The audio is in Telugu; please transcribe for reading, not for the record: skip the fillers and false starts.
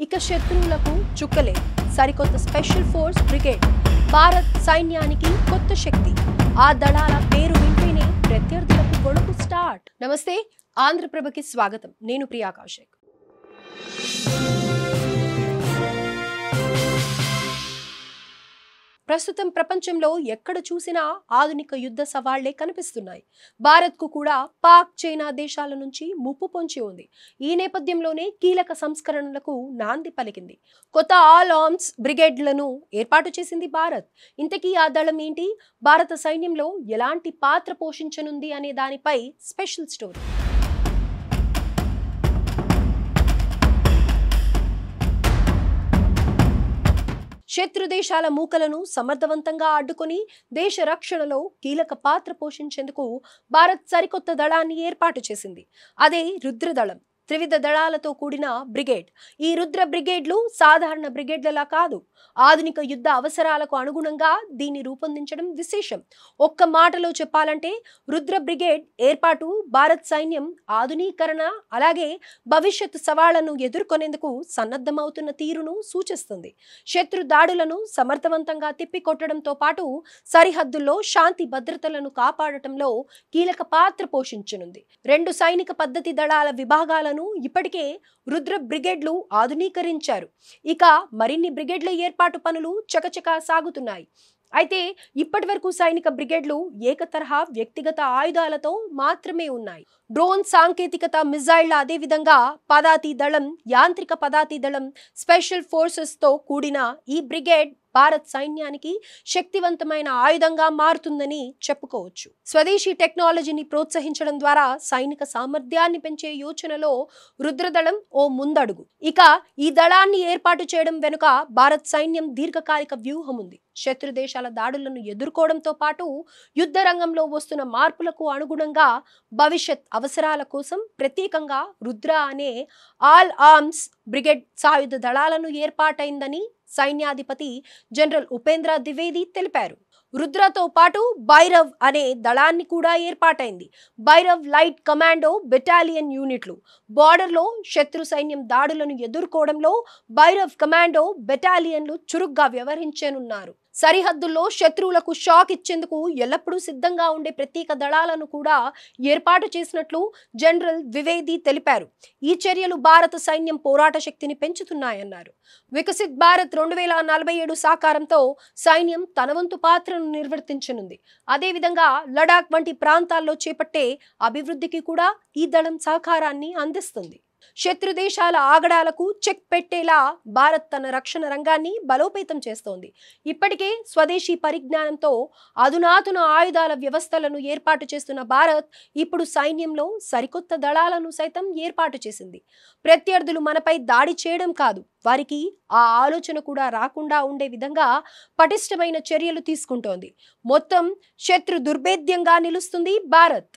ఇక శత్రువులకు చుక్కలే సరికొత్త స్పెషల్ ఫోర్స్ బ్రిగేడ్ భారత్ సైన్యానికి కొత్త శక్తి ఆ దళాల పేరు వింటేనే ప్రత్యర్థులకు గొడుగు స్టార్ట్. నమస్తే, ఆంధ్రప్రభకి స్వాగతం. నేను ప్రియా కౌశిక్. ప్రస్తుతం ప్రపంచంలో ఎక్కడ చూసినా ఆధునిక యుద్ధ సవాళ్లే కనిపిస్తున్నాయి. భారత్కు కూడా పాక్, చైనా దేశాల నుంచి ముప్పు పొంచి ఉంది. ఈ నేపథ్యంలోనే కీలక సంస్కరణలకు నాంది పలికింది. కొత్త ఆల్ ఆర్మ్స్ బ్రిగేడ్లను ఏర్పాటు చేసింది భారత్. ఇంతకీ ఆ దళం ఏంటి, భారత సైన్యంలో ఎలాంటి పాత్ర పోషించనుంది అనే దానిపై స్పెషల్ స్టోరీ. శత్రు దేశాల మూకలను సమర్థవంతంగా అడ్డుకొని దేశ రక్షణలో కీలక పాత్ర పోషించేందుకు భారత్ సరికొత్త దళాన్ని ఏర్పాటు చేసింది. అదే రుద్రదళం, త్రివిధ దళాలతో కూడిన బ్రిగేడ్. ఈ రుద్ర బ్రిగేడ్లు సాధారణ బ్రిగేడ్లలా కాదు, ఆధునిక యుద్ధ అవసరాలకు అనుగుణంగా దీన్ని రూపొందించడం విశేషం. ఒక్క మాటలో చెప్పాలంటే రుద్ర బ్రిగేడ్ ఏర్పాటు భారత్ సైన్యం ఆధునీకరణ, అలాగే భవిష్యత్తు సవాళ్లను ఎదుర్కొనేందుకు సన్నద్ధమవుతున్న తీరును సూచిస్తుంది. శత్రు దాడులను సమర్థవంతంగా తిప్పికొట్టడంతో పాటు సరిహద్దుల్లో శాంతి భద్రతలను కాపాడటంలో కీలక పాత్ర పోషించనుంది. 2 సైనిక పద్ధతి దళాల విభాగాలను ఇప్పటికే రుద్ర బ్రిగేడ్లు ఆధునీకరించారు. ఇక మరిన్ని బ్రిగేడ్ల ఏర్పాటు పనులు చకచకా సాగుతున్నాయి. అయితే ఇప్పటి వరకు సైనిక బ్రిగేడ్లు ఏకతరహా వ్యక్తిగత ఆయుధాలతో మాత్రమే ఉన్నాయి. డ్రోన్ సాంకేతికత, మిజైళ్ల, అదేవిధంగా పదాతి దళం, యాంత్రిక పదాతి దళం, స్పెషల్ ఫోర్సెస్ తో కూడిన ఈ బ్రిగేడ్ భారత్ సైన్యానికి శక్తివంతమైన ఆయుధంగా మారుతుందని చెప్పుకోవచ్చు. స్వదేశీ టెక్నాలజీని ప్రోత్సహించడం ద్వారా సైనిక సామర్థ్యాన్ని పెంచే యోచనలో రుద్రదళం ఓ ముందడుగు. ఇక ఈ దళాన్ని ఏర్పాటు చేయడం వెనుక భారత్ సైన్యం దీర్ఘకాలిక వ్యూహం ఉంది. శత్రు దేశాల దాడులను ఎదుర్కోవడంతో పాటు యుద్ధ రంగంలో వస్తున్న మార్పులకు అనుగుణంగా భవిష్యత్ అవసరాల కోసం ప్రత్యేకంగా రుద్ర అనే ఆల్ ఆర్మ్స్ బ్రిగేడ్ సాయుధ దళాలను ఏర్పాటైందని సైన్యాధిపతి జనరల్ ఉపేంద్ర ద్వివేది తెలిపారు. రుద్రతో పాటు భైరవ్ అనే దళాన్ని కూడా ఏర్పాటైంది. భైరవ్ లైట్ కమాండో బెటాలియన్ యూనిట్లు బార్డర్లో శత్రు సైన్యం దాడులను ఎదుర్కోవడంలో భైరవ్ కమాండో బెటాలియన్లు చురుగ్గా వ్యవహరించనున్నారు. సరిహద్దుల్లో శత్రువులకు షాక్ ఇచ్చేందుకు ఎల్లప్పుడూ సిద్ధంగా ఉండే ప్రత్యేక దళాలను కూడా ఏర్పాటు చేసినట్లు జనరల్ ద్వివేది తెలిపారు. ఈ చర్యలు భారత సైన్యం పోరాట శక్తిని పెంచుతున్నాయన్నారు. వికసిత్ భారత్ 2047 సాకారంతో సైన్యం తన వంతు పాత్రను నిర్వర్తించనుంది. అదేవిధంగా లడాక్ వంటి ప్రాంతాల్లో చేపట్టే అభివృద్ధికి కూడా ఈ దళం సహకారాన్ని అందిస్తుంది. శత్రు దేశాల ఆగడాలకు చెక్ పెట్టేలా భారత్ తన రక్షణ రంగాన్ని బలోపేతం చేస్తోంది. ఇప్పటికే స్వదేశీ పరిజ్ఞానంతో అధునాతన ఆయుధాల వ్యవస్థలను ఏర్పాటు చేస్తున్న భారత్ ఇప్పుడు సైన్యంలో సరికొత్త దళాలను సైతం ఏర్పాటు చేసింది. ప్రత్యర్థులు మనపై దాడి చేయడం కాదు, వారికి ఆ ఆలోచన కూడా రాకుండా ఉండే విధంగా పటిష్టమైన చర్యలు తీసుకుంటోంది. మొత్తం శత్రు దుర్భేద్యంగా నిలుస్తుంది భారత్.